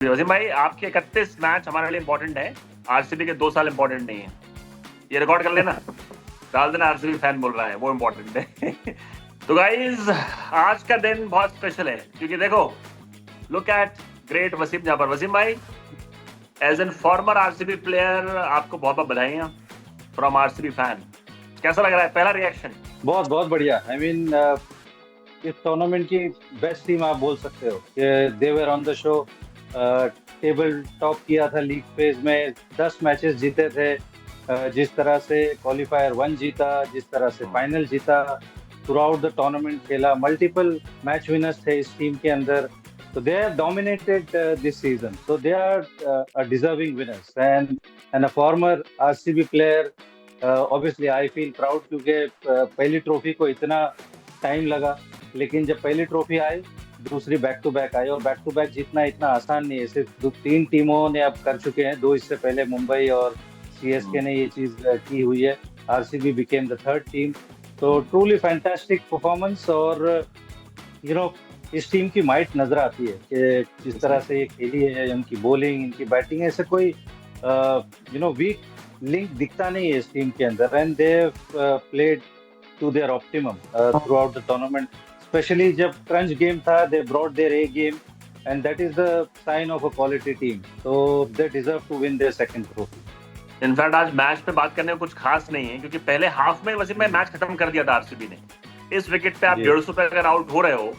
वसीम भाई, आपके 31 मैच हमारे लिए इंपॉर्टेंट है। आरसीबी के 2 साल इंपॉर्टेंट नहीं है। ये रिकॉर्ड कर लेना, डाल देना। आरसीबी फैन बोल रहा है, वो इंपॉर्टेंट है। तो गाइज, आज का दिन बहुत स्पेशल है क्योंकि देखो, look at great Wasim Jaffer. Wasim भाई, as an former RCB player, आपको बहुत बहुत बधाइयां फ्रॉम आरसीबी फैन। कैसा लग रहा है, पहला रिएक्शन? बहुत बहुत बढ़िया। इस टूर्नामेंट की बेस्ट टीम आप बोल सकते हो कि they were on the show. Table top किया था लीग फेज में, 10 मैचेस जीते थे। जिस तरह से क्वालिफायर 1 जीता, जिस तरह से फाइनल जीता, थ्रू आउट द टूर्नामेंट खेला, मल्टीपल मैच विनर्स थे इस टीम के अंदर। तो they have dominated this season, so they are deserving winners and a former RCB player. Obviously I feel proud क्योंकि पहली ट्रॉफी को इतना टाइम लगा, लेकिन जब पहली ट्रॉफी आई, दूसरी बैक टू बैक आई, और बैक टू बैक जीतना इतना आसान नहीं है। सिर्फ 3 टीमों ने अब कर चुके हैं, 2 इससे पहले मुंबई और सीएसके ने ये चीज की हुई है। RCB became the third team. तो ट्रूली फैंटास्टिक परफॉर्मेंस। और यू नो इस टीम की माइट नजर आती है कि जिस तरह से ये खेली है, इनकी बॉलिंग, इनकी बैटिंग, ऐसे कोई वीक लिंक दिखता नहीं है इस टीम के अंदर। And they played to their optimum throughout the tournament. Specially जब क्रंच गेम था, they brought their A game, and that is the sign of a quality team. तो they deserve to win their second trophy. In fact आज match पे बात करने में कुछ खास नहीं है क्योंकि पहले हाफ में वसीम भाई मैच खत्म कर दिया था आरसीबी ने। इस विकेट पे आप जी 150 पे अगर आउट हो रहे हो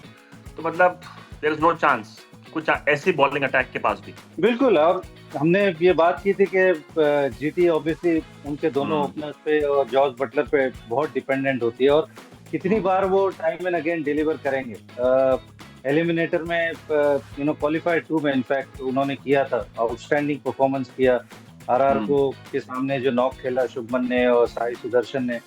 तो मतलब देयर इज नो चांस कुछ ऐसी बॉलिंग अटैक के पास भी। बिल्कुल। और हमने ये बात की थी कि जीटी ऑब्वियसली उनके दोनों ओपनर्स पे और जॉर्ज बटलर पे बहुत डिपेंडेंट होती है, और कितनी बार वो टाइम एंड अगेन डिलीवर करेंगे। एलिमिनेटर में, क्वालिफाइड 2 में इनफैक्ट उन्होंने किया था, आउटस्टैंडिंग परफॉर्मेंस किया। आरआर को के सामने जो नॉक खेला शुभमन ने और साई सुदर्शन ने,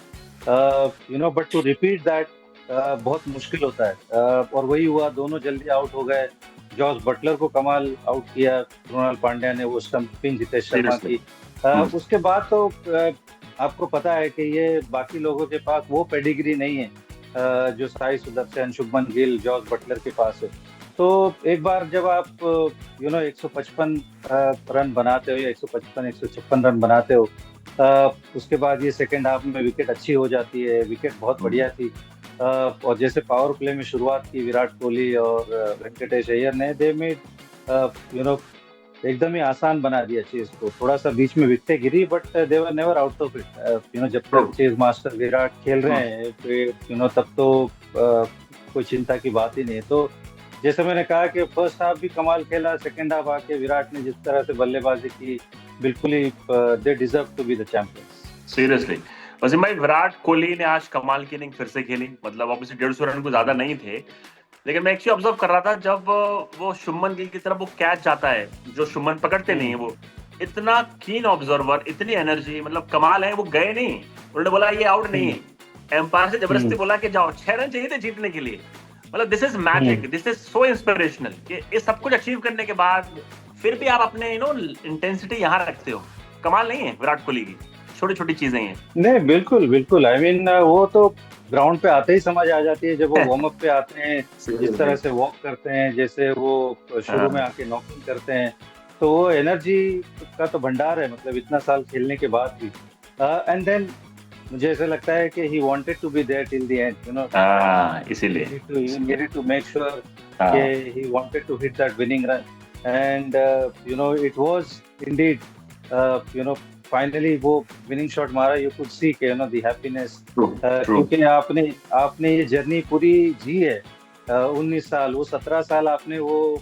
बट टू रिपीट दैट बहुत मुश्किल होता है। और वही हुआ, दोनों जल्दी आउट हो गए। जॉस बटलर को कमाल आउट किया कृणाल पांड्या ने, वो स्टंपिंग जितेश शर्मा सीरियसली। की। उसके बाद तो आपको पता है कि ये बाकी लोगों के पास वो पेडिग्री नहीं है जो साई सुदर्शन, शुभमन गिल, जॉस बटलर के पास है। तो एक बार जब आप 155 रन बनाते हो, या 155 156 रन बनाते हो, उसके बाद ये सेकेंड हाफ में विकेट अच्छी हो जाती है। विकेट बहुत बढ़िया थी। और जैसे पावर प्ले में शुरुआत की विराट कोहली और वेंकटेश अय्यर ने, दे मेड यू नो एकदम ही आसान बना दिया चीज को। थोड़ा सा बीच में विकेटें गिरी, but they were never out of it. जब तक चेज मास्टर विराट खेल रहे हैं, तब तो कोई चिंता की बात ही नहीं है। तो जैसे मैंने कहा कि फर्स्ट हाफ भी कमाल खेला, सेकेंड हाफ आके विराट ने जिस तरह से बल्लेबाजी की, बिल्कुल ही they deserve to be the champions. Seriously Wasim भाई, विराट कोहली ने आज कमाल की इनिंग फिर से खेली। मतलब ऑब्वियसली 150 रन को ज्यादा नहीं थे, लेकिन मैं एक्चुअली ऑब्जर्व कर रहा था जब वो शुभमन गिल की तरफ वो कैच जाता है जो शुभमन पकड़ते नहीं है, वो इतना कीन ऑब्जर्वर, इतनी एनर्जी, मतलब कमाल है। वो गए नहीं, उन्होंने बोला ये आउट नहीं है। एम्पायर से जबरदस्ती बोला कि जाओ, 6 रन चाहिए थे जीतने के लिए। मतलब this is magic, this is so inspirational कि ये सब कुछ अचीव करने के बाद फिर भी आप अपने इंटेंसिटी यहाँ रखते हो। कमाल नहीं है विराट कोहली की, छोटी छोटी चीजें हैं। नहीं, बिल्कुल बिल्कुल। वो तो ग्राउंड पे आते ही समझ आ जाती है, जब वो वार्म अप पे आते हैं, जिस तरह से वॉक करते हैं, जैसे वो शुरू में आके नॉकिंग करते हैं। तो वो एनर्जी का तो भंडार है, मतलब इतना साल खेलने के बाद भी। एंड देन मुझे ऐसा लगता है कि he wanted to be there till the end, इसीलिए। he needed to make sure हाँ, he wanted to hit that winning run. And it was indeed, finally वो winning shot मारा। You could see कि the happiness, ट्रू ट्रू। क्योंकि आपने ये journey पूरी जी है। 19 साल, वो 17 साल आपने वो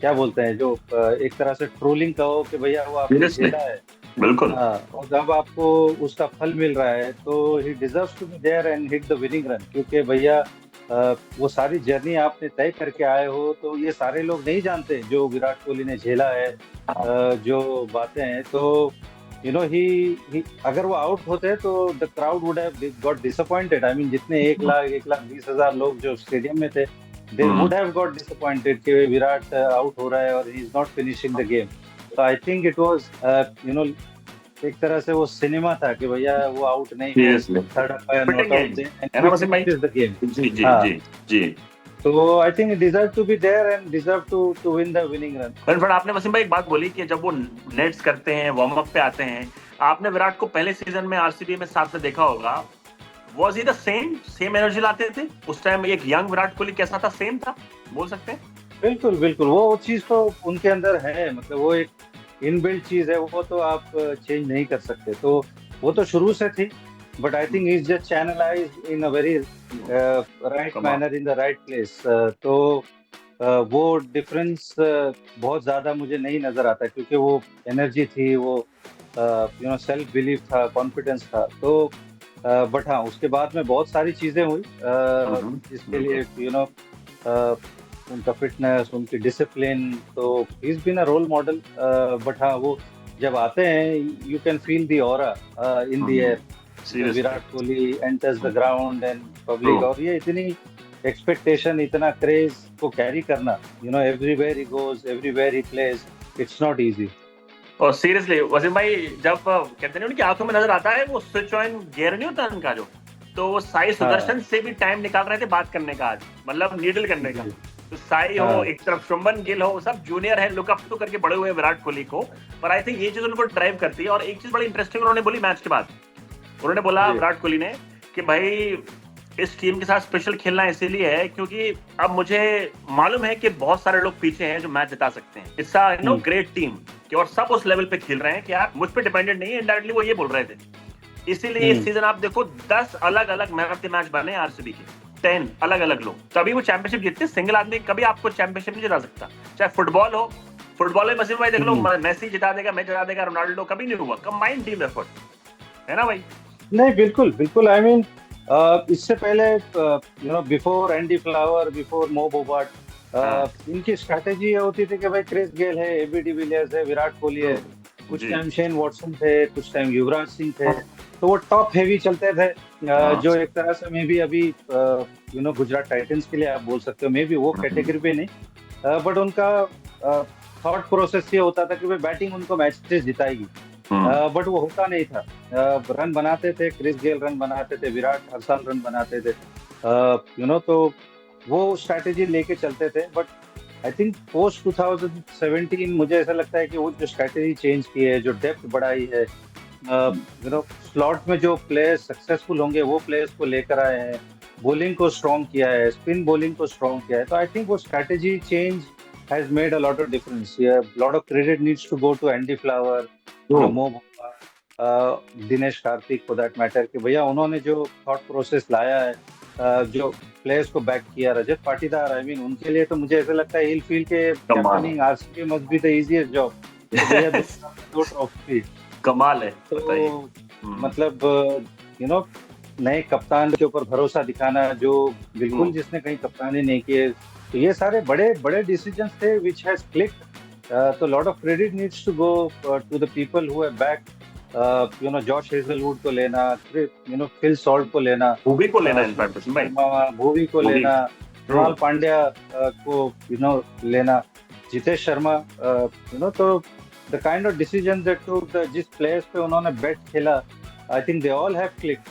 क्या बोलते हैं, जो एक तरह से ट्रोलिंग कहो कि भैया, वो आपने सीरियसली, झेला है। बिल्कुल। हाँ, और जब आपको उसका फल मिल रहा है, तो he deserves to be there and hit the winning run. क्योंकि भैया, वो सारी जर्नी आपने तय करके आए हो, तो ये सारे लोग नहीं जानते जो विराट कोहली ने झेला है, जो बातें हैं। तो ही अगर वो आउट होते तो the crowd would have got disappointed. I mean, जितने 1,20,000 लोग जो स्टेडियम में थे, they would have got disappointed कि विराट आउट हो रहा है और ही is not finishing the game. तो आई थिंक इट वाज एक तरह से वो सिनेमा था कि भैया, वो आउट नहीं हो, seriously third umpire not fitting है आउट दे एंड है ना ही वसीम भाई? Finishes the game. जी जी हाँ, जी जी। So I think he deserved to be there and deserved to win the winning run. पर आपने वसीम भाई एक बात बोली कि जब वो नेट्स करते हैं, वार्म अप पे आते हैं, आपने विराट को पहले सीजन में आरसीबी में साथ में देखा होगा, was he the same energy लाते थे उस टाइम? एक यंग विराट कोहली कैसा था, सेम था बोल सकते हैं? बिल्कुल बिल्कुल, वो चीज तो उनके अंदर है, मतलब वो एक इनबिल्ट चीज है, वो तो आप चेंज नहीं कर सकते, तो वो तो शुरू से थी, but I think is just channelised in a very right manner in the right place. तो वो डिफरेंस बहुत ज्यादा मुझे नहीं नजर आता, क्योंकि वो एनर्जी थी, वो सेल्फ बिलीफ था, कॉन्फिडेंस था, तो बट हाँ, उसके बाद में बहुत सारी चीजें हुई जिसके लिए उनका फिटनेस, उनकी डिसिप्लिन, तो he is been a role model. But हाँ, वो जब आते हैं, you can feel the aura in the air, Virat Kohli enters the ground and public, और ये इतनी एक्सपेक्टेशन, इतना क्रेज को कैरी करना, everywhere he goes, everywhere he plays, it's not easy. और सीरियसली वसीम भाई, जब कहते हैं उनकी आंखों में नजर आता है वो स्विच ऑन गियर नहीं होता उनका जो, तो वो साई सुदर्शन से भी टाइम निकाल रहे थे बात करने का आज, मतलब नीडल करने का। तो साई हो, एक तरफ शुभमन गिल हो, सब जूनियर है, लुक अप तो करके बड़े हुए विराट कोहली को, पर आई थिंक ये चीज उनको ड्राइव करती है। और एक चीज बड़ी इंटरेस्टिंग उन्होंने बोली मैच के बाद, उन्होंने बोला विराट कोहली ने कि भाई इस टीम के साथ स्पेशल खेलना इसीलिए है क्योंकि अब मुझे मालूम है कि बहुत सारे लोग पीछे हैं जो मैच जिता सकते हैं, इट्स अ ग्रेट टीम, कि और सब उस लेवल पे खेल रहे हैं कि आप मुझ पे डिपेंडेंट नहीं है, इनडायरेक्टली वो ये बोल रहे थे। इसीलिए इस सीजन आप देखो 10 अलग अलग मैन ऑफ द मैच बने आरसीबी के, 10 अलग अलग लोग, तभी वो चैंपियनशिप जीतते। सिंगल आदमी कभी आपको चैंपियनशिप नहीं जिता सकता, चाहे फुटबॉल हो, फुटबॉल में मसीम भाई देख लो, मेसी जिता देगा, मैं जिता देगा, रोनाल्डो, कभी नहीं हुआ, कंबाइंड टीम एफर्ट है ना भाई? नहीं, बिल्कुल बिल्कुल, आई मीन इससे पहले बिफोर एंडी फ्लावर, बिफोर मो बोबार्ट, इनकी स्ट्रैटेजी ये होती थी कि भाई क्रिस गेल है, एबी डिविलियर्स है, विराट कोहली है, कुछ टाइम शेन वॉटसन थे, कुछ टाइम युवराज सिंह थे, तो वो टॉप हेवी चलते थे, जो एक तरह से मे बी अभी गुजरात टाइटंस के लिए आप बोल सकते हो, मे बी वो कैटेगरी पे नहीं, बट उनका थॉट प्रोसेस ये होता था कि भाई बैटिंग उनको मैचेस जिताएगी, बट वो होता नहीं था। रन बनाते थे, क्रिस गेल रन बनाते थे, विराट हर साल रन बनाते थे, तो वो स्ट्रैटेजी लेके चलते थे। बट आई थिंक पोस्ट 2017 मुझे ऐसा लगता है कि वो जो स्ट्रैटेजी चेंज की है, जो डेप्थ बढ़ाई है, स्लॉट में जो प्लेयर्स सक्सेसफुल होंगे वो प्लेयर्स को लेकर आए हैं, बॉलिंग को स्ट्रॉन्ग किया है, स्पिन बॉलिंग को स्ट्रॉन्ग किया है, तो आई थिंक वो strategy change has made a lot of difference. Yeah, a lot of credit needs to go to Andy Flower, Mo, Dinesh Karthik for that matter, कि भैया उन्होंने जो थॉट प्रोसेस लाया है, जो प्लेयर्स को बैक किया, रजत पाटीदार, आई मीन उनके लिए तो मुझे ऐसा लगता है हिल फील के captaining RCB must be the easiest job, भैया दो ट्रॉफी, कमाल है। तो मतलब नए कप्तान के ऊपर भरोसा दिखाना, जो बिल्कुल जिसने कहीं कप्तानी नहीं की है, तो ये सारे बड़े बड़े डिसीजंस थे which has clicked, तो lot of credit needs to go to the people who are back, Josh Hazlewood को लेना, फिल सॉल्ट को लेना, भूवी को लेना, इनफैक्ट भूवी को लेना, कृणाल पांड्या को लेना, जितेश शर्मा, तो the kind of decisions that took, जिस प्लेयर्स पे उन्होंने बेट खेला, I think they all have clicked,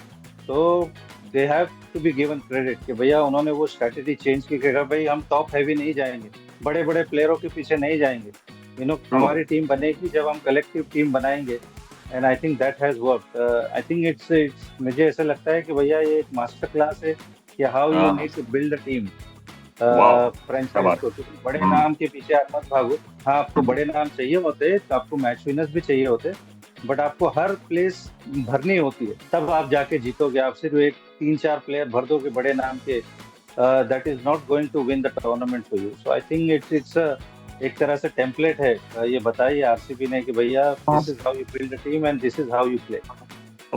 तो they have to be given credit कि भैया उन्होंने वो स्ट्रैटेजी चेंज की कि भाई हम टॉप हैवी नहीं जाएंगे, बड़े बड़े प्लेयरों के पीछे नहीं जाएंगे, हमारी टीम बनेगी जब हम कलेक्टिव टीम बनाएंगे, and I think that has worked. I think it's मुझे ऐसा लगता है कि भैया ये एक मास्टर क्लास है कि how you need to build a team, franchise को। बड़े नाम के पीछे आप मत भागो, हाँ आपको बड़े नाम चाहिए होते, तो आपको मैच विनर्स भी चाहिए होते, बट आपको हर प्लेस भरनी होती है, तब आप जाके जीतोगे। आप सिर्फ एक 3-4 प्लेयर भर दोगे बड़े नाम के, that is not going to win the tournament for you. So I think it's एक तरह से टेम्पलेट है, ये बताइए आरसीबी ने कि भैया this is how you build a team and this is how you play.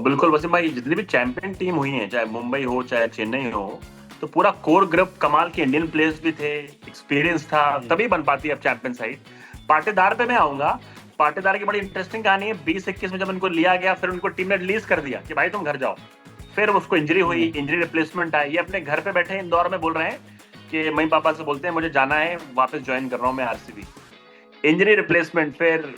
बिल्कुल वसीम भाई, जितनी भी चैंपियन टीम हुई है, चाहे मुंबई हो चाहे चेन्नई हो, तो पूरा कोर ग्रुप कमाल के इंडियन प्लेयर्स भी थे, एक्सपीरियंस था, तभी बन पाती है अब चैंपियन साइड। पाटीदार पे मैं आऊंगा, पाटीदार की बड़ी इंटरेस्टिंग कहानी है। 2021 में जब उनको लिया गया, फिर उनको टीम ने रिलीज कर दिया कि भाई तुम घर जाओ, फिर उसको इंजरी हुई, इंजरी रिप्लेसमेंट आई, ये अपने घर पे बैठे इंदौर में बोल रहे हैं कि मम्मी पापा से बोलते हैं मुझे जाना है, वापस ज्वाइन कर रहा हूँ मैं आरसीबी। इंजरी रिप्लेसमेंट, फिर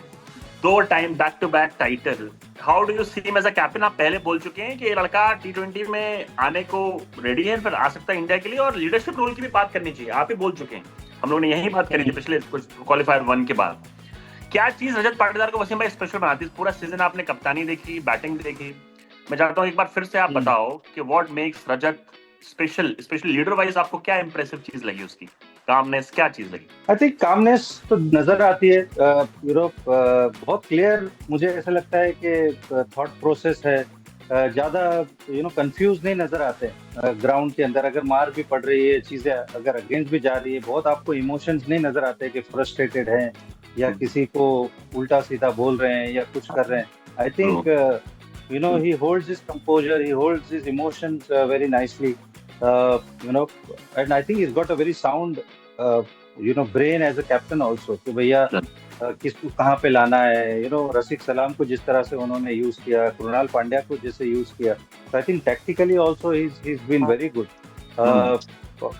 2 time back to back title, how do you see him as a captain? आप पहले बोल चुके हैं कि ये लड़का T20 में आने को रेडी है, फिर आ सकता है इंडिया के लिए, और लीडरशिप रोल की भी बात करनी चाहिए, आप ही बोल चुके हैं। हम लोग ने यही बात करी थी पिछले कुछ क्वालिफायर 1 के बाद। क्या चीज रजत पाटीदार को वसीम भाई स्पेशल बनाती है? पूरा सीजन आपने कप्तानी देखी, बैटिंग भी देखी, मैं चाहता हूँ एक बार फिर से आप बताओ कि what makes Rajat special, specially leader wise आपको क्या इंप्रेसिव चीज लगी उसकी? कामनेस, क्या चीज लगी? आई थिंक कामनेस तो नजर आती है, बहुत क्लियर मुझे ऐसा लगता है कि थॉट प्रोसेस है, ज्यादा कंफ्यूज नहीं नजर आते ग्राउंड के अंदर। अगर मार भी पड़ रही है, चीजें अगर अगेंस्ट भी जा रही है, बहुत आपको इमोशंस नहीं नजर आते कि फ्रस्ट्रेटेड हैं या किसी को उल्टा सीधा बोल रहे हैं या कुछ कर रहे हैं। I think he holds his composure, he holds his emotions very nicely, and I think he's got a very sound brain as a captain also, कि भैया किसको कहाँ पे लाना है। रसिक सलाम को जिस तरह से उन्होंने यूज किया, कृणाल पांड्या को जैसे यूज किया, तो I think tactically also he's been very good।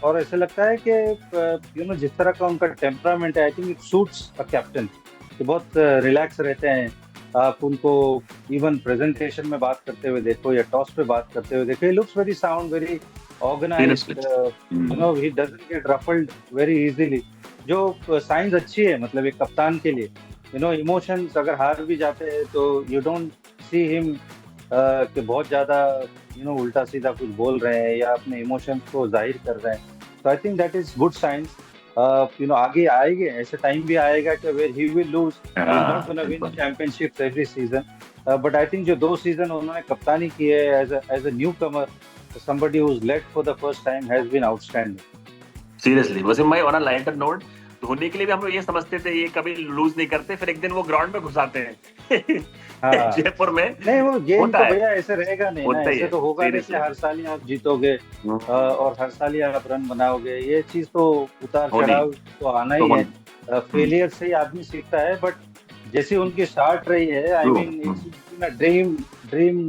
और ऐसा लगता है कि जिस तरह का उनका टेम्परामेंट है, I think it suits a captain, कि बहुत रिलैक्स रहते हैं। आप उनको इवन प्रेजेंटेशन में बात करते हुए देखो या टॉस पे बात करते हुए देखो, he looks very sound, very organized, he doesn't get ruffled very easily, जो साइंस अच्छी है मतलब एक कप्तान के लिए। इमोशंस अगर हार भी जाते हैं तो यू डोंट सी हिम कि बहुत ज्यादा उल्टा सीधा कुछ बोल रहे हैं या अपने इमोशंस को जाहिर कर रहे हैं। तो I think that is good science. आगे आएंगे, ऐसा टाइम भी आएगा कि where he will lose, he is not gonna win championships every season, but I think जो 2 सीजन उन्होंने कप्तानी की है as a newcomer, somebody who's led for the first time, has been outstanding. Seriously Wasim भाई, on a lighter note, Dhoni के लिए भी हम लोग ये समझते थे ये कभी लूज नहीं करते, फिर एक दिन वो ग्राउंड में घुसाते हैं जयपुर में। नहीं, वो गेम तो भैया ऐसे रहेगा नहीं ना, ऐसे तो होगा नहीं कि हर साल ही आप जीतोगे और हर साल ही आप रन बनाओगे। ये चीज तो उतार चढ़ाव तो आना ही है, फेलियर से ही आदमी सीखता है। बट जैसी उनकी स्टार्ट रही है, I mean it's dream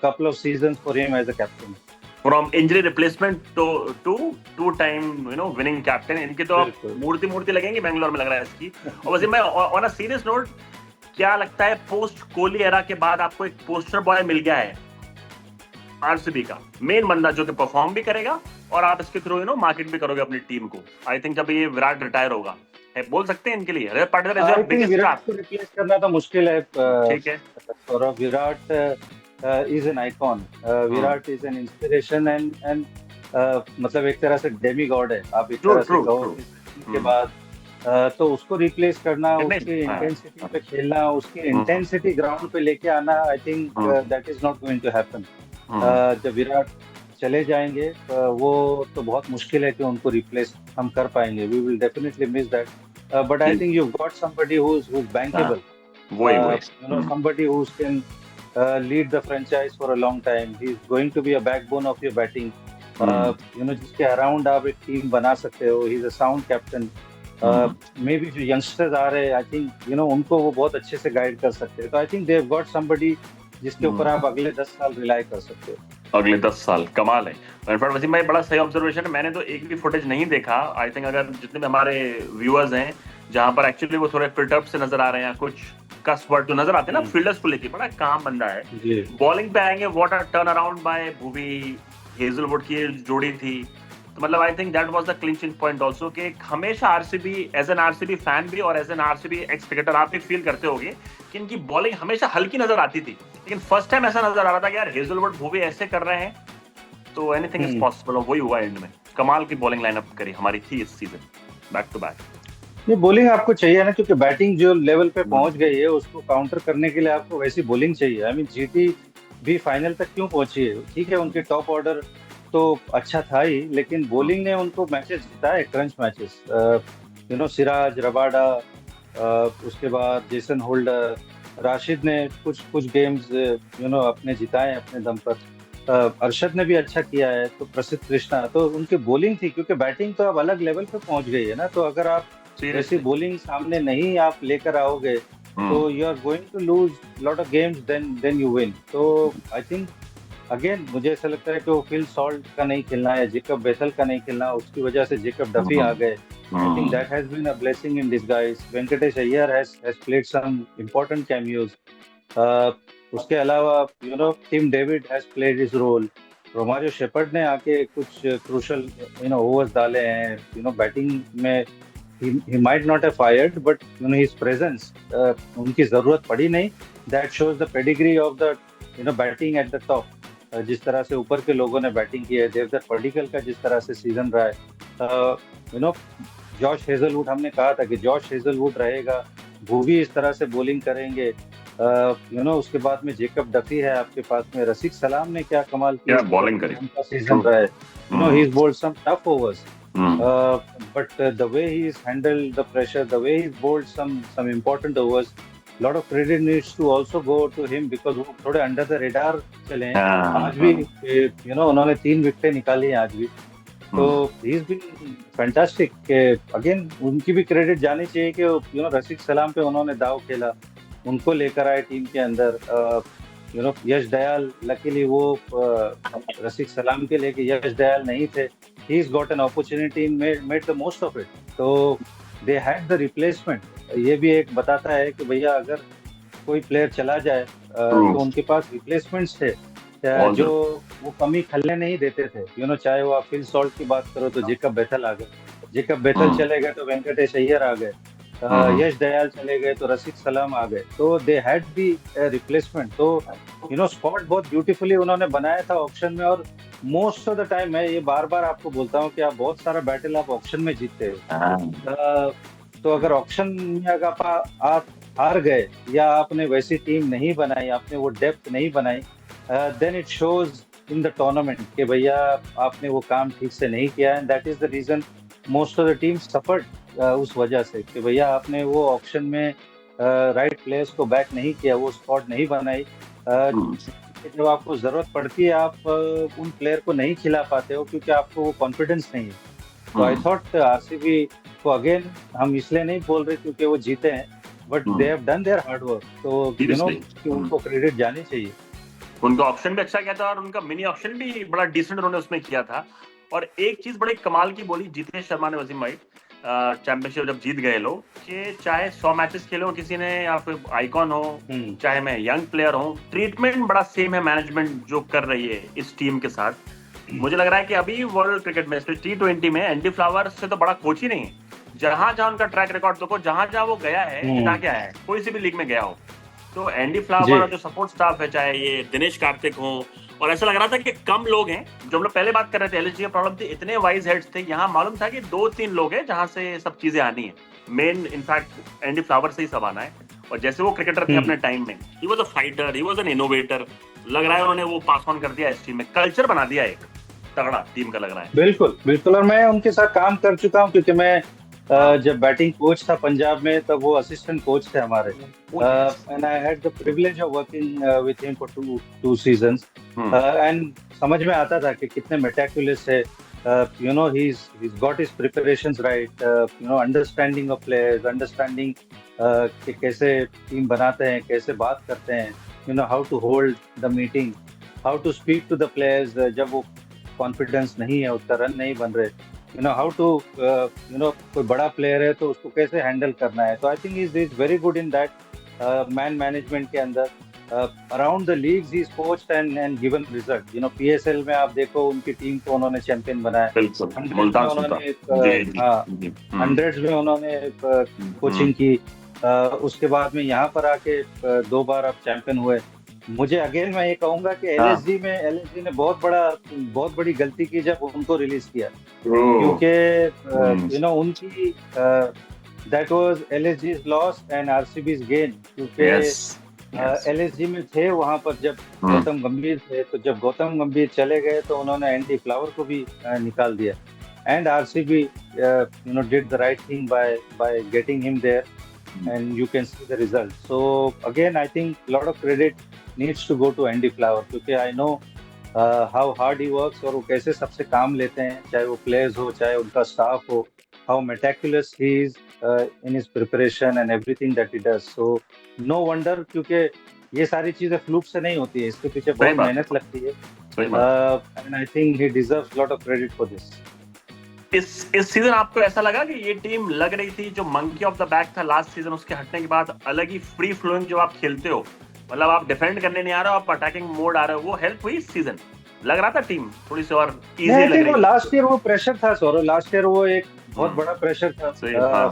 couple of seasons for him as a captain. From injury replacement to two-time winning captain, इनके तो मूर्ति लगेंगी बेंगलोर में, लग रहा है इसकी। और वैसे मैं ऑन अ सीरियस नोट, क्या लगता है पोस्ट कोहली एरा के बाद आपको एक पोस्टर बॉय मिल गया है आरसीबी का, मेन बंदा जो कि परफॉर्म भी करेगा और आप इसके थ्रू मार्केट भी करोगे अपनी टीम को। आई थिंक जब ये विराट रिटायर होगा, बोल सकते हैं इनके लिए रजत पाटीदार विराट को रिप्लेस करना तो मुश्किल है। ठीक है, और Virat is an icon. Virat is an inspiration and मतलब एक तरह से demigod है, आप एक तरह से कहो के बाद। तो उसको रिप्लेस करना, उसकी इंटेंसिटी पे खेलना, उसकी इंटेंसिटी ग्राउंड पे लेके आना, I think that is not going to happen. जब विराट चले जाएंगे वो तो बहुत मुश्किल है कि उनको रिप्लेस हम कर पाएंगे। We will definitely miss that, but I think you got somebody who is bankable, somebody who can lead the franchise for a long time. He's going to be a backbone of your batting. जिसके around आप एक team बना सकते हो। He's a sound captain. Maybe जो youngsters आ रहे हैं, I think उनको वो बहुत अच्छे से गाइड कर सकते हैं। तो I think they have got somebody जिसके ऊपर आप अगले 10 साल रिलाई कर सकते हो। अगले 10 साल कमाल है। इनफैक्ट वसीम भाई, बड़ा सही ऑब्जर्वेशन है। मैंने तो एक भी फुटेज नहीं देखा। आई थिंक अगर जितने भी हमारे व्यूअर्स हैं जहां पर एक्चुअली वो थोड़े फिल्टर से नजर आ रहे हैं, कुछ कस वर्ड तो नजर आते हैं ना फील्डर्स को लेके, बड़ा काम बंदा है। बॉलिंग पे आएंगे, what a turnaround by Bhuvi Hazlewood की जोड़ी थी। तो मतलब I think that was the clinching point also, कि हमेशा RCB as an RCB fan भी और as an RCB ex cricketer आप भी फील करते होंगे कि इनकी बॉलिंग हमेशा हल्की नजर आती थी, लेकिन फर्स्ट टाइम ऐसा नजर आ रहा था कि यार हेजलवुड भुवी ऐसे कर रहे हैं तो एनीथिंग इज पॉसिबल। और वही हुआ एंड में, कमाल की बॉलिंग लाइनअप करी हमारी थी इस सीजन, बैक टू बैक। ये बॉलिंग आपको चाहिए ना, क्योंकि बैटिंग जो लेवल पे पहुंच गई है उसको काउंटर करने के लिए आपको वैसी बॉलिंग चाहिए। आई मीन जीटी भी फाइनल तक क्यों पहुंची है? ठीक है, उनके टॉप ऑर्डर तो अच्छा था ही, लेकिन बॉलिंग ने उनको मैचेस जिताए, क्रंच मैचेस। सिराज, रबाडा, उसके बाद जेसन होल्डर, राशिद ने कुछ गेम्स अपने जिताए अपने दम पर। अरशद ने भी अच्छा किया है, तो प्रसिद्ध कृष्णा, तो उनकी बॉलिंग थी। क्योंकि बैटिंग तो अब अलग लेवल पे पहुंच गई है ना, तो अगर आप ऐसी बॉलिंग सामने नहीं आप लेकर आओगे तो you are going to lose lot of games, then you win. तो आई थिंक अगेन मुझे ऐसा लगता है कि वो फिल सॉल्ट का नहीं खेलना है, जेकब बेथल का नहीं खेलना, उसकी वजह से जेकब डफी आ गए। I think that has been a blessing in disguise. Venkatesh Iyer has played some important cameos. उसके अलावा Tim David has played his role. Romario Shepherd ने आके कुछ क्रूशल ओवर्स डाले हैं। बैटिंग में he might not have fired, but his presence, उनकी जरूरत पड़ी नहीं। That shows the pedigree of the batting at the top। जिस तरह से ऊपर के लोगों ने बैटिंग की है, देवदत्त पडिक्कल का जिस तरह से सीजन रहा है, यू नो जॉश हेजलवुड, हमने कहा था कि जॉश हेजलवुड रहेगा, भुवी इस तरह से बॉलिंग करेंगे। उसके बाद में जेकब डफी है आपके पास में, रसिक सलाम ने क्या कमाल क्या किया, बॉलिंग करी, उनका सीजन रहा है। He is bowled some tough overs, but the way he's handled the pressure, the way he's bowled some important overs, lot of credit needs to also go to him because वो थोड़े under the radar चले हैं। आज भी उन्होंने 3 विकेटें निकाली हैं आज भी, तो he's been fantastic। अगेन उनकी भी क्रेडिट जानी चाहिए कि रसिक सलाम पे उन्होंने दाव खेला, उनको लेकर आए टीम के अंदर। यश दयाल, लकीली वो रसिक सलाम के लेके यश दयाल नहीं थे। He's got an opportunity and made the most of it। तो they had the replacement। ये भी एक बताता है कि भैया अगर कोई प्लेयर चला जाए तो उनके पास रिप्लेसमेंट्स थे, जो वो कमी खलने नहीं देते थे। चाहे वो आप फिल सॉल्ट की बात करो तो जेकब बेथल आ गए, जेकब बेथल चले गए तो वेंकटेश अय्यर आ गए, यश दयाल चले गए तो रसिक सलाम आ गए, तो दे हैड दी रिप्लेसमेंट। तो स्पॉट बहुत ब्यूटीफुली उन्होंने बनाया था ऑक्शन में। और मोस्ट ऑफ द टाइम, मैं ये बार बार आपको बोलता हूँ कि आप बहुत सारा बैटल आप ऑक्शन में जीतते हो। तो अगर ऑक्शन में अगर आप हार गए या आपने वैसी टीम नहीं बनाई, आपने वो डेप्थ नहीं बनाई, then it shows in the tournament कि भैया आपने वो काम ठीक से नहीं किया। And that is the reason most of the team suffered उस वजह से कि भैया आपने वो ऑक्शन में राइट प्लेयर्स को बैक नहीं किया, वो स्पॉट नहीं बनाई। जब आपको जरूरत पड़ती है आप उन प्लेयर को नहीं खिला पाते हो क्योंकि आपको वो कॉन्फिडेंस नहीं है। तो आई थॉट आरसीबी को, अगेन हम इसलिए नहीं बोल रहे क्योंकि वो जीते हैं, but they have done there hard work. तो कि उनको क्रेडिट जानी चाहिए। उनका ऑप्शन भी अच्छा किया था और उनका मिनी ऑप्शन भी बड़ा डिसेंट उन्होंने उसमें किया था। और एक चीज बड़ी कमाल की बोली जितेश शर्मा ने वसीम भाई, चैंपियनशिप जब जीत गए लोग, कि चाहे 100 मैचेस खेले हो किसी ने, या फिर आइकॉन हो, चाहे मैं यंग प्लेयर हूँ, ट्रीटमेंट बड़ा सेम है मैनेजमेंट जो कर रही है इस टीम के साथ। मुझे लग रहा है कि अभी वर्ल्ड क्रिकेट में T20 में एंडी फ्लावर से तो बड़ा कोच ही नहीं है। जहां जहां उनका ट्रैक रिकॉर्ड देखो, जहां जहां वो गया है, जिता क्या है, कोई सी भी लीग में गया हो, तो एंडी फ्लावर और जो सपोर्ट स्टाफ है, चाहे ये दिनेश कार्तिक हो, और ऐसा लग रहा था कि कम लोग हैं। जो हम लोग पहले बात कर रहे थे एलएसजी की प्रॉब्लम थी, इतने वाइज हेड्स थे, यहाँ मालूम था कि 2-3 लोग हैं जहां से सब चीजें आनी है। मेन इनफैक्ट एंडी फ्लावर से ही सब आना है। और जैसे वो क्रिकेटर थे अपने टाइम में, he was a fighter, he was an innovator. लग रहा है उन्होंने वो पास ऑन कर दिया इस टीम में, कल्चर बना दिया एक तगड़ा टीम का, लग रहा है। बिल्कुल बिल्कुल। और मैं उनके साथ काम कर चुका हूँ क्योंकि मैं जब बैटिंग कोच था पंजाब में, तब वो असिस्टेंट कोच थे हमारे। And I had the privilege of working with him for 2 seasons. And समझ में आता था कि कितने मेटिकुलस है। he's got his preparations right, understanding of players, understanding कि कैसे टीम बनाते हैं, कैसे बात करते हैं, how to hold the meeting, how to speak to the players जब वो कॉन्फिडेंस नहीं है, उसका रन नहीं बन रहे, हाउ टू कोई बड़ा प्लेयर है तो उसको कैसे हैंडल करना है। तो I think is very good in that man management के अंदर। Around the leagues he is coached and given result. PSL में आप देखो उनकी टीम को उन्होंने चैंपियन बनाया, 100s में उन्होंने कोचिंग की, उसके बाद में यहाँ पर आके 2 बार आप चैंपियन हुए। मुझे अगेन मैं ये कहूंगा कि एलएसजी ने बहुत बड़ी गलती की जब उनको रिलीज किया, क्योंकि उनकी that was LSG's loss and RCB's gain. क्योंकि एलएसजी में थे वहां पर जब गौतम गंभीर थे, तो जब गौतम गंभीर चले गए तो उन्होंने एंडी फ्लावर को भी निकाल दिया। And RCB did the right thing by getting him there, and you can see the result. So again, I think a lot of credit needs to go to Andy Flower, क्योंकि I know how hard he works और वो कैसे सबसे काम लेते हैं, चाहे वो players हो, चाहे उनका staff हो, how meticulous he is in his preparation and everything that he does. So no wonder, क्योंकि ये सारी चीजें फ्लूक से नहीं होती है, इसके पीछे बहुत मेहनत लगती है। And I think he deserves a lot of credit for this. इस सीजन आपको ऐसा लगा कि ये टीम लग रही थी जो मंकी ऑफ द बैक था लास्ट सीजन, उसके हटने के बाद अलग ही फ्री फ्लोइंग जो आप खेलते हो, मतलब आप डिफेंड करने नहीं आ रहे हो, आप अटैकिंग मोड आ रहे हो, वो हेल्प हुई इस सीजन? लग रहा था टीम थोड़ी सी और नहीं, इजी आई लग थिंक वो रही लास्ट ईयर वो प्रेशर था सौरव, लास्ट ईयर वो एक बहुत है। बड़ा प्रेशर था सही, हाँ।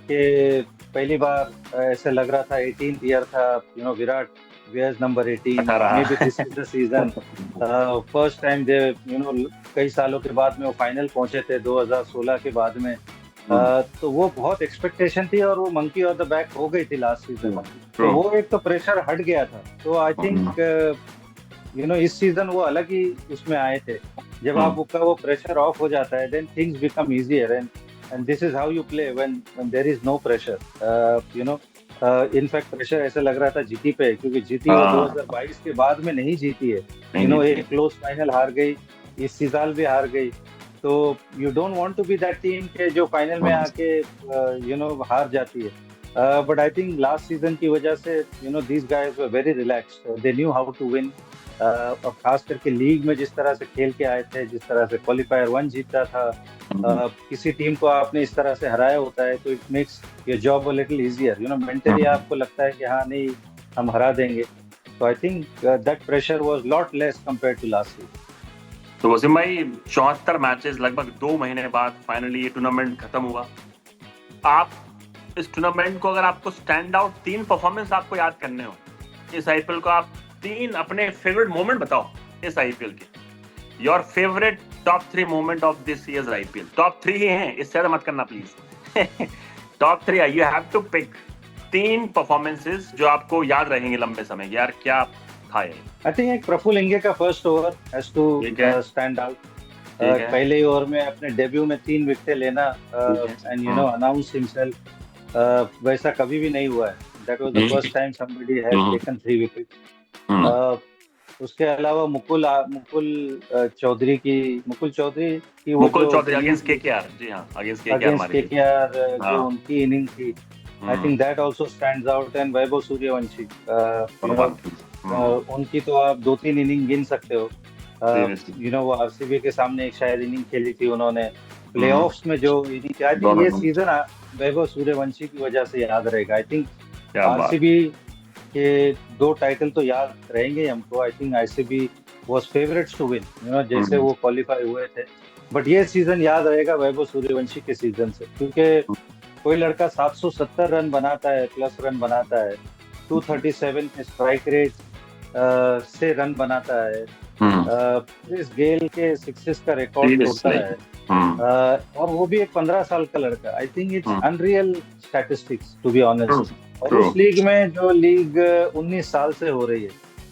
कि पहली बार ऐसे लग रहा था 18th ईयर था, Virat wears number 18, 18। Maybe this is the season, first time they, कई सालों के बाद में वो फाइनल पहुंचे थे 2016 के बाद में। तो वो बहुत एक्सपेक्टेशन थी और वो मंकी ऑन द बैक हो गई थी लास्ट सीजन। तो ट्रू। वो एक तो प्रेशर हट गया था, तो आई थिंक इस सीजन वो अलग ही उसमें आए थे। जब आपका वो प्रेशर ऑफ हो जाता है, then things become easier, and this is how you play when there is no pressure. In fact pressure ऐसा लग रहा था जीटी पे, क्योंकि जीटी वो 2022 के बाद में नहीं जीती है। एक क्लोज फाइनल हार गई, इस सीजन भी हार गई। तो you don't want to be that team के जो फाइनल में आके हार जाती है। But I think last season की वजह से these guys were very relaxed, they knew how to win. और खास करके लीग में जिस तरह से खेल के आए थे, जिस तरह से क्वालिफायर 1 जीता था, किसी टीम को आपने इस तरह से हराया होता है, तो it makes your job a little easier. Mentally आपको लगता है कि हाँ नहीं, हम हरा देंगे। तो I think that pressure was lot less compared to last season. तो वसीम भाई, 74 मैचेस लगभग 2 महीने बाद फाइनली ये टूर्नामेंट खत्म हुआ। आप इस टूर्नामेंट को, अगर आपको स्टैंड आउट 3 परफॉर्मेंस आपको याद करने हो इस आईपीएल को, आप 3 अपने फेवरेट मोमेंट बताओ इस आईपीएल के। Your favourite top 3 moment of this year's IPL. Top 3 ही हैं, इससे ज्यादा मत करना please. Top 3, you have to pick 3 performances जो आपको याद रहेंगे लंबे समय, यार क्या था ये। आई थिंक एक प्रफुल्ल इंगे का first over has to stand out. पहले ही ओवर में अपने डेब्यू में 3 विकेटें लेना एंड अनाउंस हिमसेल्फ, वैसा कभी भी नहीं हुआ है। That was the first time somebody has taken 3 wicket. उसके अलावा मुकुल चौधरी अगेंस्ट केकेआर, जी हाँ, अगेंस्ट केकेआर जो उनकी इनिंग थी, I think that also stands out. And Vaibhav Suryavanshi, उनकी तो आप 2-3 इनिंग गिन सकते हो। वो आरसीबी के सामने एक शायद इनिंग खेली थी उन्होंने, प्लेऑफ्स में जो इनिंग, आई थिंक ये सीजन वैभव सूर्यवंशी की वजह से याद रहेगा। आई थिंक आरसीबी के 2 टाइटल तो याद रहेंगे हमको। I think RCB was favourites to win, जैसे वो क्वालिफाई हुए थे। बट ये सीजन याद रहेगा वैभव सूर्यवंशी के सीजन से, क्योंकि कोई लड़का 770 रन बनाता है, प्लस रन बनाता है, 237 के स्ट्राइक रेट से रन बनाता है, इस गेल के सिक्सेस का रिकॉर्ड तोड़ता है, और वो भी एक 15 साल का लड़का। I think it's unreal statistics to be honest. और उस लीग में जो लीग 19 साल से हो रही है,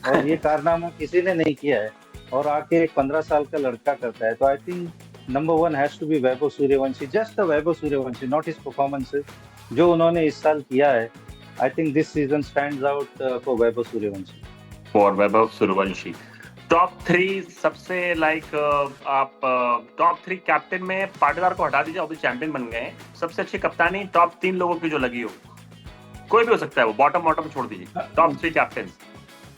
और ये कारनामा किसी ने नहीं किया है, और आके एक 15 साल का लड़का करता है। तो I think number 1 has to be Vaibhav Suryavanshi, just the Vaibhav Suryavanshi, not his performances जो उन्होंने इस साल किया है। I think this season stands out for Vaibhav Suryavanshi. For Vaibhav Suryavanshi. Top 3 सबसे आप टॉप 3 कैप्टन में पाटीदार को हटा दीजिए, अभी चैंपियन बन गए हैं। सबसे अच्छी कप्तानी टॉप 3 लोगों की जो लगी हो, कोई भी हो सकता है, वो बॉटम छोड़ दीजिए। टॉप 3 कैप्टन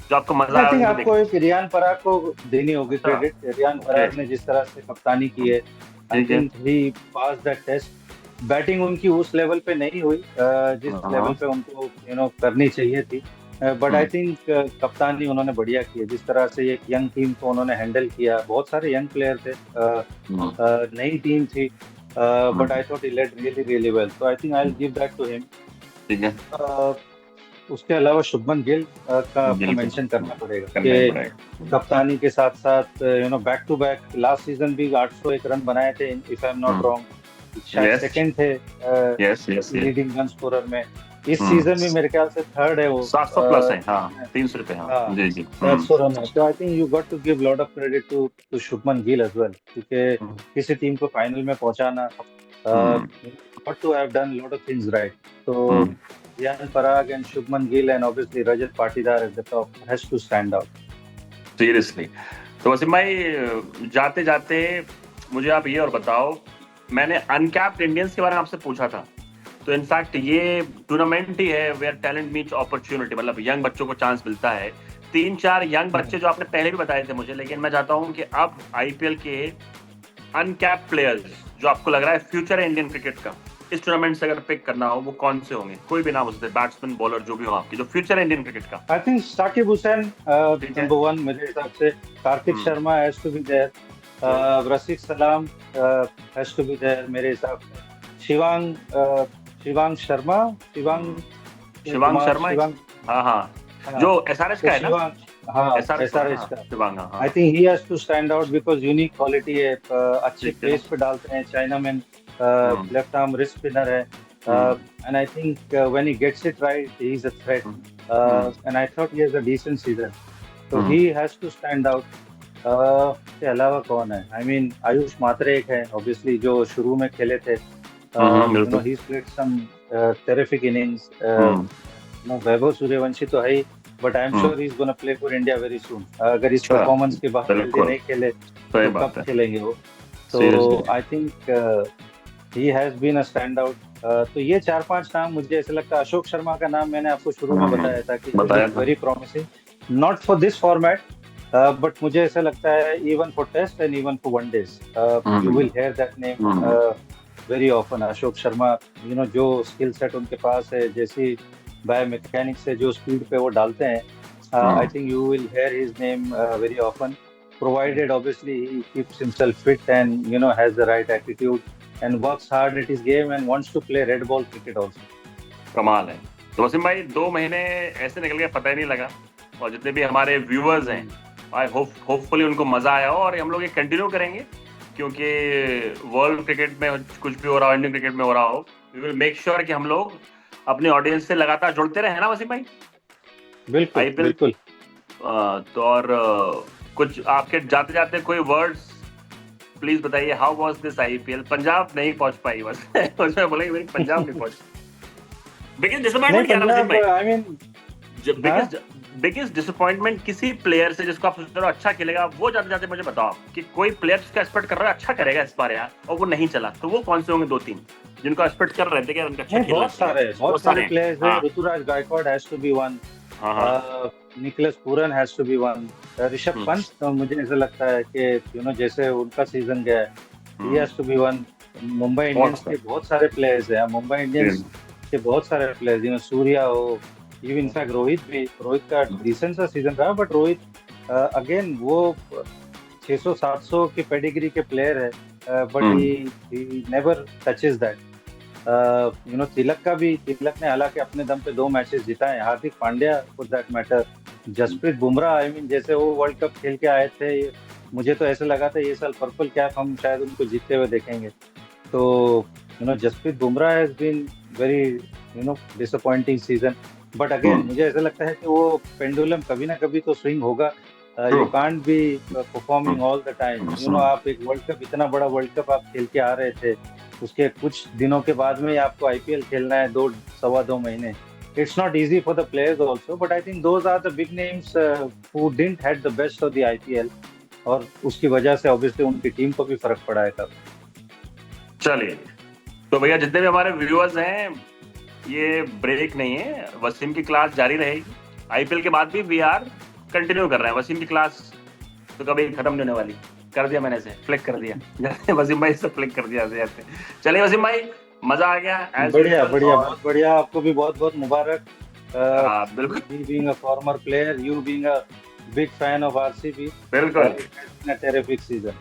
जो आपको मजा आई थिंक आपको एक रियान पराग को देनी होगी क्रेडिट। रियान पराग ने जिस तरह से कप्तानी की है, I think he pass that test. Batting उनकी उस लेवल पे नहीं हुई जिस लेवल पे उनको करनी चाहिए थी, बट आई थिंक कप्तानी उन्होंने बढ़िया की है। जिस तरह से एक यंग टीम को उन्होंने हैंडल किया, बहुत सारे यंग प्लेयर थे, नई टीम थी, but I thought he led really well. So I think I will give that to him. ठीक है। उसके अलावा शुभमन गिल का आपको मेंशन करना पड़ेगा कि कप्तानी के साथ साथ back to back last season भी 801 रन बनाए थे, if I am not wrong, शायद सेकंड थे लीडिंग रन स्कोरर में। इस सीजन में मेरे ख्याल से थर्ड है वो, 700 प्लस है, हां 300 पे, हां जी जी 700 रन है। तो I think you got to give lot of credit to Shubman Gill as well, क्योंकि किसी टीम को फाइनल में पहुंचाना, got to have done a lot of things right. So Riyan Parag and Shubman Gill and obviously Rajat Patidar at the top has to stand out. Seriously. तो वसीम भाई, जाते जाते मुझे आप ये और बताओ, मैंने अनकैप्ड इंडियंस के बारे में आपसे पूछा था, तो इनफैक्ट ये टूर्नामेंट ही है वेयर टैलेंट मीट्स अपॉर्चुनिटी, मतलब यंग बच्चों को चांस मिलता है। 3-4 यंग बच्चे जो आपने पहले भी बताए थे मुझे, लेकिन मैं चाहता हूँ कि अब आईपीएल के अनकैप्ड प्लेयर्स जो आपको लग रहा है फ्यूचर है इंडियन क्रिकेट का, इस टूर्नामेंट से अगर पिक करना हो वो कौन से होंगे? कोई भी नाम हो सकते हैं, बैट्समैन, बॉलर, जो भी हो आपकी, जो फ्यूचर है इंडियन क्रिकेट का। आई थिंक साकिब हुसैन ठीक है। नंबर वन मेरे हिसाब से. Kartik Sharma has to be there. Rashid Salam has to be there मेरे हिसाब से. शिवांग शर्मा. शिवांग शिवांग शर्मा, शिवांग. हाँ हाँ, हाँ, जो एसआरएच का है ना? शिवांग. हाँ, एसआरएच SRH का. शिवांग, हाँ I think he has to stand out because unique quality है. अच्छे ठीक है। पेस पे डालते हैं. चाइना में लेफ्ट आर्म रिस्ट स्पिनर है. And I think when he gets it right, he is a threat. And I thought he has a decent season. So he has to stand out. के अलावा कौन है? I mean, Ayush मात्रे एक है, obviously जो शुरू में खेले थे. You know, he's played some terrific innings. No, Vaibhav Suryavanshi तो है ही, but I'm sure he's gonna play for India very soon. अगर इस परफॉर्मेंस के बाद जल्दी नहीं खेले तो कब खेलेंगे वो? So I think he has been a standout. तो ये 4-5 नाम मुझे ऐसा लगता है. अशोक शर्मा का नाम मैंने आपको शुरू में बताया था कि very promising. Not for this format, but मुझे ऐसा लगता है even for test and even for one days you will hear that name very often. Ashok Sharma, you know, जो स्किल सेट उनके पास है, जैसी बाय मैकेनिक्स से जो स्पीड पे वो डालते हैं, आई think you will here his name very often, provided obviously he keeps himself fit and, you know, has the right attitude and works hard at his game and wants to play red ball cricket also. कमाल है. तो वसीम भाई 2 महीने ऐसे निकल गए पता ही नहीं लगा, और जितने भी हमारे व्यूअर्स हैं, आई होपफुली उनको मजा आया हो, और हम लोग ये कंटिन्यू करेंगे क्योंकि वर्ल्ड क्रिकेट में कुछ भी हो रहा हो, इंडियन क्रिकेट में हो रहा हो, वी विल मेक श्योर कि हम लोग अपने ऑडियंस से लगातार जुड़ते रहे, है ना वसीम भाई? बिल्कुल बिल्कुल. तो और कुछ आपके जाते जाते कोई वर्ड्स प्लीज बताइए. How was this IPL? Punjab नहीं पहुंच पाई बस. उसमें बोलेंगे भाई पंजाब नहीं पहुंच. बिगेस्ट डिसअपॉइंटमेंट क्या है भाई? आई मीन बिगेस्ट डिसअपॉइंटमेंट किसी प्लेयर से जिसको आप सोच रहे हो अच्छा खेलेगा, वो जाते जाते मुझे बताओ कि कोई प्लेयर जिसका एक्सपेक्ट कर रहा है अच्छा करेगा इस बार यार, और वो नहीं चला, तो वो कौन से होंगे 2-3 जिनको एक्सपेक्ट कर रहे थे कि उनका अच्छा खेलना? बहुत सारे प्लेयर्स हैं. Ruturaj Gaikwad has to be one. Nicholas Pooran has to be one. Rishabh Pant, तो मुझे ऐसा लगता है कि, यू नो, जैसे उनका सीजन गया है, he has to be one. Mumbai Indians के बहुत सारे प्लेयर्स हैं. मुंबई इंडियंस के बहुत सारे प्लेयर्स, यू नो, सूर्या हो, इवन इनफैक्ट रोहित का डिसेंट सा सीजन रहा, बट रोहित अगेन वो 600-700 की पेडिग्री के प्लेयर है, but he never touches that. You know, Tilak ने हालांकि अपने दम पे 2 मैचेस जिताए. Hardik Pandya for that matter, Jasprit Bumrah, I mean, जैसे वो वर्ल्ड कप खेल के आए थे, मुझे तो ऐसा लगा था ये साल पर्पल कैप हम शायद उनको जीतते हुए देखेंगे. तो, you know, Jasprit Bumrah has been very, you know, disappointing season. But again मुझे ऐसा लगता है कि वो पेंडुलम कभी ना कभी तो स्विंग होगा. You can't be performing all the time. You know, आप एक वर्ल्ड कप, इतना बड़ा वर्ल्ड कप आप खेल के आ रहे थे, उसके कुछ दिनों के बाद में आपको आईपीएल खेलना है 2-2.25 महीने. It's not easy for the players also, but I think those are the big names who didn't had the best of the IPL, और उसकी वजह से obviously उनकी टीम को भी फर्क पड़ा है. चलिए, तो भैया जितने भी हमारे व्यूअर्स हैं, ये ब्रेक नहीं है, वसीम की क्लास जारी रहेगी. आईपीएल के बाद भी वी आर कंटिन्यू कर रहे हैं. वसीम की क्लास तो कभी खत्म नहीं होने वाली. कर दिया मैंने, से फ्लिक कर दिया. वसीम भाई से फ्लिक कर दिया. चलिए वसीम भाई, मजा आ गया. बढ़िया बढ़िया, बहुत बढ़िया. आपको भी बहुत बहुत मुबारक. बिल्कुल. Being a former player, you being a big fan of RCB, बिल्कुल. Terrific season.